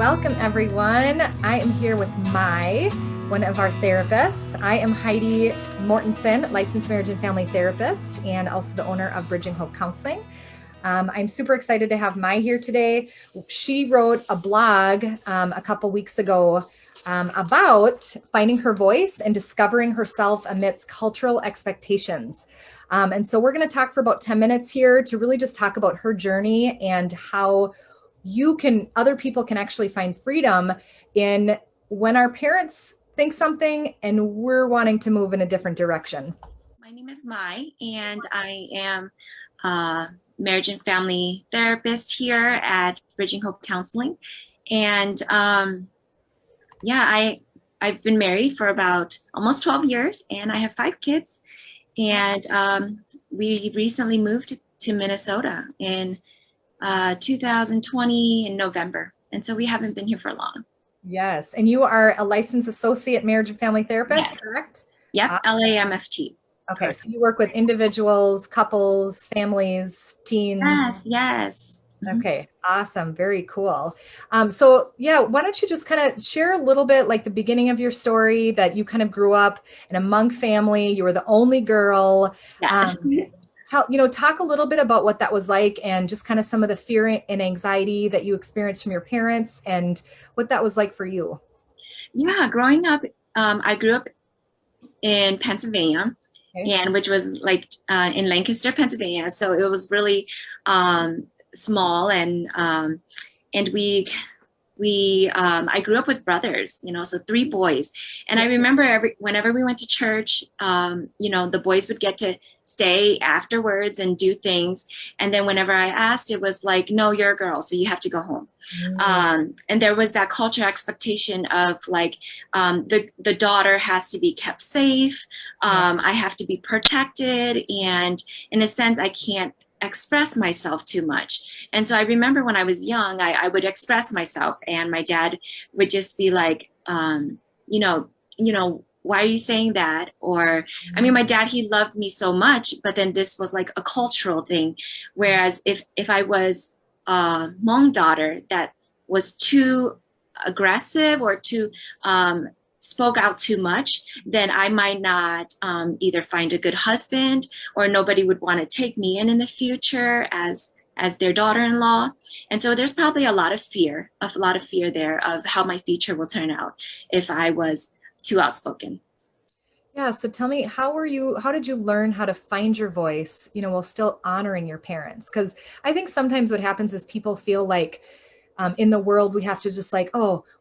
Welcome everyone. I am here with Mai, one of our therapists. I am Heidi Mortenson, licensed marriage and family therapist, and also the owner of Bridging Hope Counseling. I'm super excited to have Mai here today. She wrote a blog a couple weeks ago about finding her voice and discovering herself amidst cultural expectations. And so we're going to talk for about 10 minutes here to really just talk about her journey and how other people can actually find freedom in when our parents think something and we're wanting to move in a different direction. My name is Mai, and I am a marriage and family therapist here at Bridging Hope Counseling. And I've been married for about almost 12 years, and I have 5 kids. And we recently moved to Minnesota in 2020 in November. And so we haven't been here for long. Yes. And you are a licensed associate marriage and family therapist, correct? Yep, LAMFT. Okay, so you work with individuals, couples, families, teens. Yes. Okay, awesome. Very cool. Why don't you just kind of share a little bit like the beginning of your story, that you kind of grew up in a monk family, you were the only girl. Yes. Talk a little bit about what that was like and just kind of some of the fear and anxiety that you experienced from your parents and what that was like for you. Yeah, growing up, I grew up in Pennsylvania, and which was like in Lancaster, Pennsylvania. So it was really small, and I grew up with brothers, so 3 boys. And I remember whenever we went to church, the boys would get to stay afterwards and do things. And then whenever I asked, it was like, no, you're a girl, so you have to go home. And there was that cultural expectation of like, the daughter has to be kept safe. I have to be protected. And in a sense, I can't express myself too much. And so I remember when I was young, I would express myself, and my dad would just be like, why are you saying that? Or, I mean, my dad, he loved me so much, but then this was like a cultural thing. Whereas if I was a Hmong daughter that was too aggressive or too spoke out too much, then I might not either find a good husband, or nobody would want to take me in the future as their daughter-in-law. And so there's probably a lot of fear there of how my future will turn out if I was too outspoken. Yeah. So tell me, how did you learn how to find your voice, while still honoring your parents? Because I think sometimes what happens is people feel like in the world, we have to just like,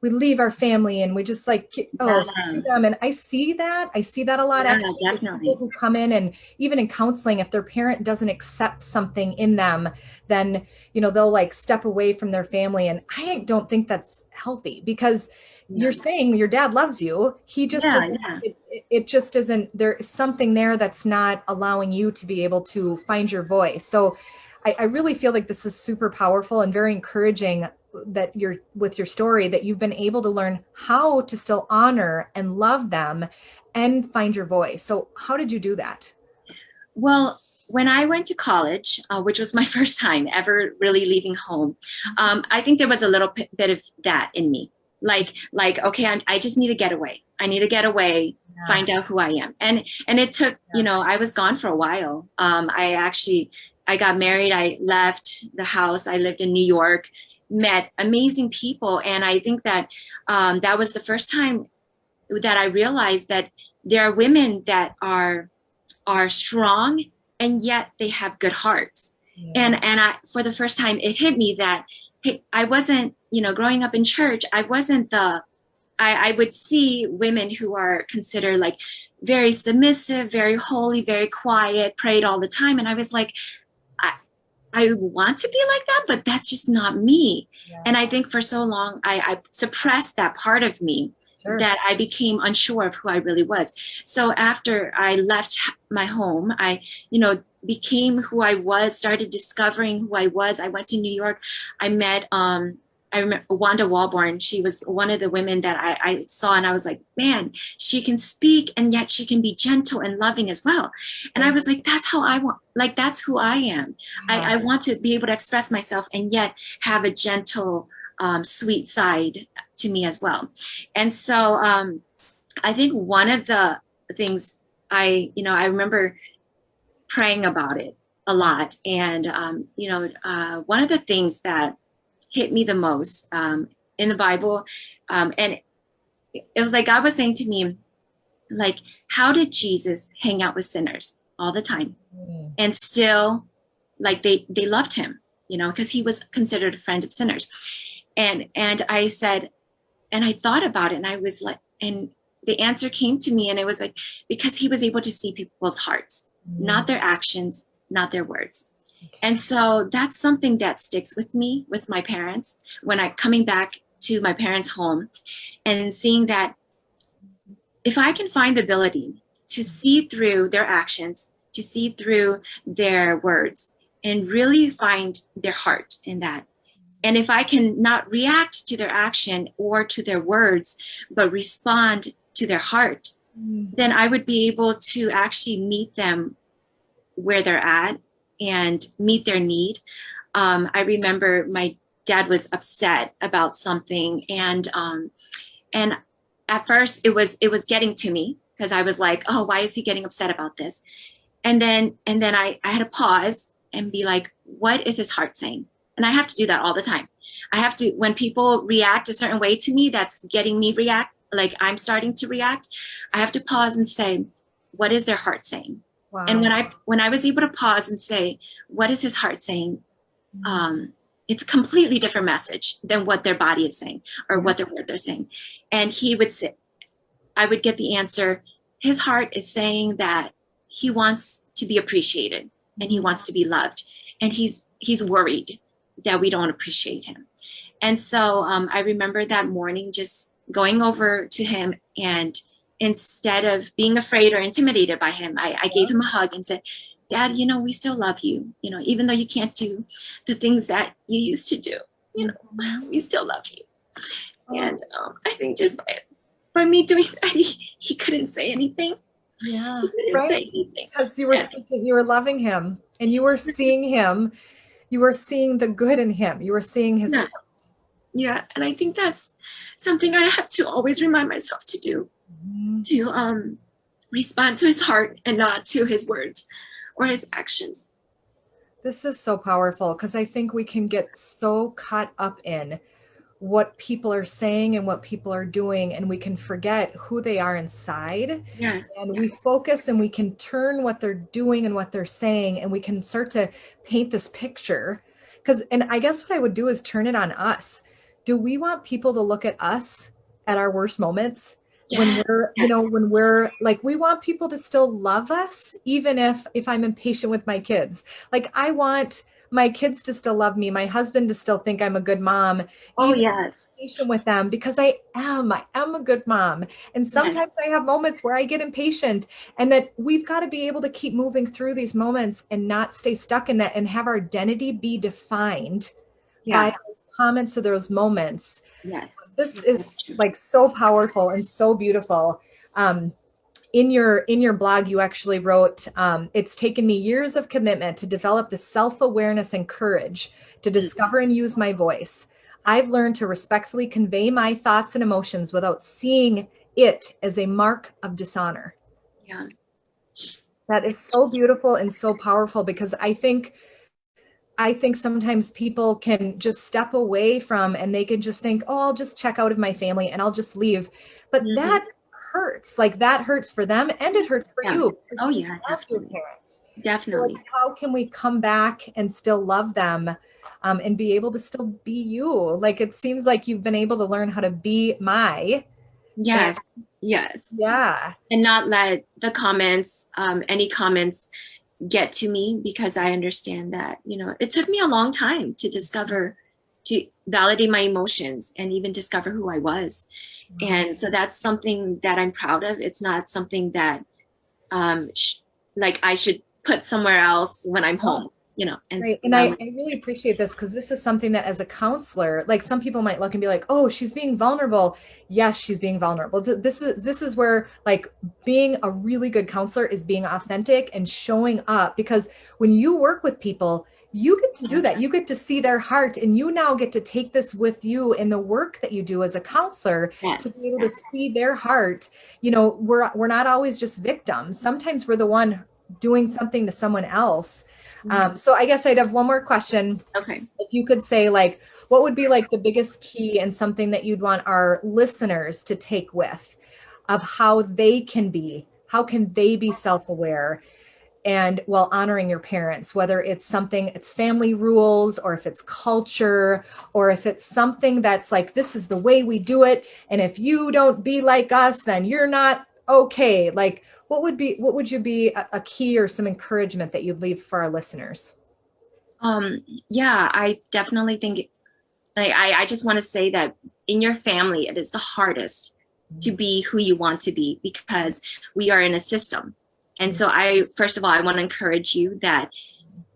we leave our family and we just like, screw them. And I see that a lot. Yeah, actually, definitely. People who come in, and even in counseling, if their parent doesn't accept something in them, then, they'll like step away from their family. And I don't think that's healthy, because you're saying your dad loves you. He just doesn't, it just isn't, there is something there that's not allowing you to be able to find your voice. So I really feel like this is super powerful and very encouraging that with your story, that you've been able to learn how to still honor and love them and find your voice. So how did you do that? Well, when I went to college, which was my first time ever really leaving home, I think there was a little bit of that in me. Like, okay, I just need to get away. I need to get away, find out who I am. And it took, I was gone for a while. I got married. I left the house. I lived in New York, met amazing people. And I think that that was the first time that I realized that there are women that are strong, and yet they have good hearts. And for the first time, it hit me that, hey, I wasn't, growing up in church, I wasn't I would see women who are considered like very submissive, very holy, very quiet, prayed all the time. And I was like, I want to be like that, but that's just not me. Yeah. And I think for so long, I suppressed that part of me. Sure. That I became unsure of who I really was. So after I left my home, I, became who I was, started discovering who I was. I went to New York. I met, I remember Wanda Walborn. She was one of the women that I saw, and I was like, man, she can speak, and yet she can be gentle and loving as well. And I was like, that's how I want, like, that's who I am. I want to be able to express myself and yet have a gentle sweet side to me as well. And so I think one of the things I remember praying about it a lot. And, one of the things that hit me the most in the Bible, and it was like God was saying to me, like, how did Jesus hang out with sinners all the time and still like they loved him, because he was considered a friend of sinners. And I said, and I thought about it, and I was like, and the answer came to me, and it was like, because he was able to see people's hearts, not their actions, not their words. And so that's something that sticks with me with my parents when I coming back to my parents' home and seeing that if I can find the ability to see through their actions, to see through their words, and really find their heart in that. And if I can not react to their action or to their words, but respond to their heart, then I would be able to actually meet them where they're at and meet their need. I remember my dad was upset about something, and at first it was getting to me because I was like, oh, why is he getting upset about this? And then I had to pause and be like, what is his heart saying? And I have to do that all the time. I have to, when people react a certain way to me, that's getting me react, like I'm starting to react, I have to pause and say, what is their heart saying? Wow. And when I was able to pause and say, what is his heart saying? It's a completely different message than what their body is saying or what their words are saying. And he would say, I would get the answer, his heart is saying that he wants to be appreciated and he wants to be loved. And he's worried that we don't appreciate him. And so I remember that morning just going over to him, and instead of being afraid or intimidated by him, I gave him a hug and said, Dad, we still love you, even though you can't do the things that you used to do, we still love you. And I think just by me doing that, he couldn't say anything. Yeah, right. Because you were speaking, you were loving him, and you were seeing him. You were seeing the good in him. You were seeing his heart. Yeah, and I think that's something I have to always remind myself to do, to respond to his heart and not to his words or his actions. This is so powerful because I think we can get so caught up in what people are saying and what people are doing, and we can forget who they are inside. Yes. And we focus, and we can turn what they're doing and what they're saying, and we can start to paint this picture. And I guess what I would do is turn it on us. Do we want people to look at us at our worst moments? When we're, when we're like, we want people to still love us, even if I'm impatient with my kids. Like, I want my kids to still love me, my husband to still think I'm a good mom. Oh, yes. Patient with them, because I am a good mom. And sometimes I have moments where I get impatient, and that we've got to be able to keep moving through these moments and not stay stuck in that, and have our identity be defined by those comments or those moments. Yes. This is like so powerful and so beautiful. In your blog, you actually wrote, it's taken me years of commitment to develop the self-awareness and courage to discover and use my voice. I've learned to respectfully convey my thoughts and emotions without seeing it as a mark of dishonor. Yeah. That is so beautiful and so powerful, because I think sometimes people can just step away from, and they can just think, oh, I'll just check out of my family and I'll just leave. But that hurts. Like, that hurts for them, and it hurts for you. Oh, yeah. Love your parents. Definitely. So how can we come back and still love them, and be able to still be you? Like, it seems like you've been able to learn how to be Mai. Yes. Yes. Yeah. And not let the comments, any comments, get to me, because I understand that, it took me a long time to validate my emotions and even discover who I was. And so that's something that I'm proud of. It's not something that I should put somewhere else when I'm home, And, right. And I really appreciate this, because this is something that, as a counselor, like, some people might look and be like, oh, she's being vulnerable. Yes, she's being vulnerable. This is where, like, being a really good counselor is being authentic and showing up, because when you work with people, you get to do that. You get to see their heart, and you now get to take this with you in the work that you do as a counselor, Yes. to be able to see their heart. You know, we're not always just victims. Sometimes we're the one doing something to someone else. So I guess I'd have one more question. Okay. If you could say, like, what would be like the biggest key and something that you'd want our listeners to take with of how can they be self-aware and while honoring your parents, whether it's something, it's family rules, or if it's culture, or if it's something that's like, this is the way we do it, and if you don't be like us, then you're not okay. Like, what would you be a key or some encouragement that you'd leave for our listeners? Yeah, I definitely think, like, I just want to say that in your family, it is the hardest to be who you want to be, because we are in a system. And so first of all, I want to encourage you that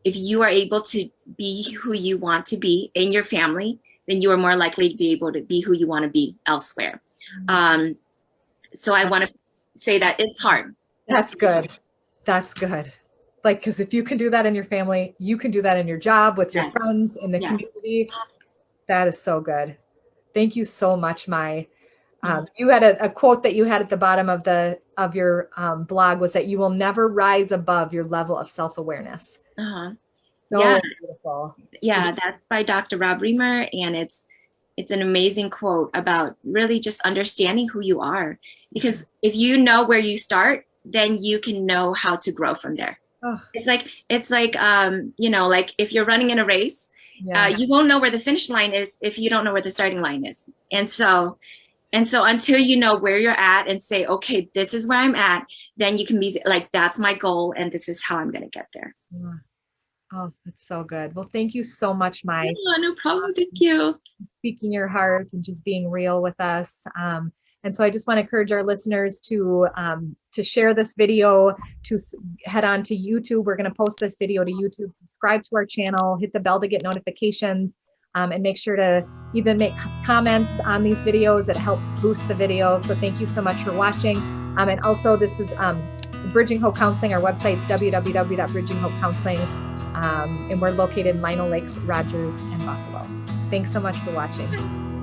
if you are able to be who you want to be in your family, then you are more likely to be able to be who you want to be elsewhere. So I want to say that it's hard. That's good. That's good. Like, because if you can do that in your family, you can do that in your job, with your friends, in the community. That is so good. Thank you so much, Mai. You had a quote that you had at the bottom of your blog, was that you will never rise above your level of self-awareness. So beautiful. Yeah, that's by Dr. Rob Reimer, and it's an amazing quote about really just understanding who you are. Because if you know where you start, then you can know how to grow from there. It's like you know, like if you're running in a race, you won't know where the finish line is if you don't know where the starting line is. And so until you know where you're at and say, okay, this is where I'm at, then you can be like, that's my goal, and this is how I'm going to get there. Oh, that's so good. Well, thank you so much, Mai. No problem. Thank you. Speaking your heart and just being real with us. And so I just want to encourage our listeners to share this video, to head on to YouTube. We're going to post this video to YouTube. Subscribe to our channel, hit the bell to get notifications, and make sure to even make comments on these videos. It helps boost the video. So thank you so much for watching. And also, this is Bridging Hope Counseling. Our website's www.bridginghopecounseling. And we're located in Lino Lakes, Rogers, and Buffalo. Thanks so much for watching.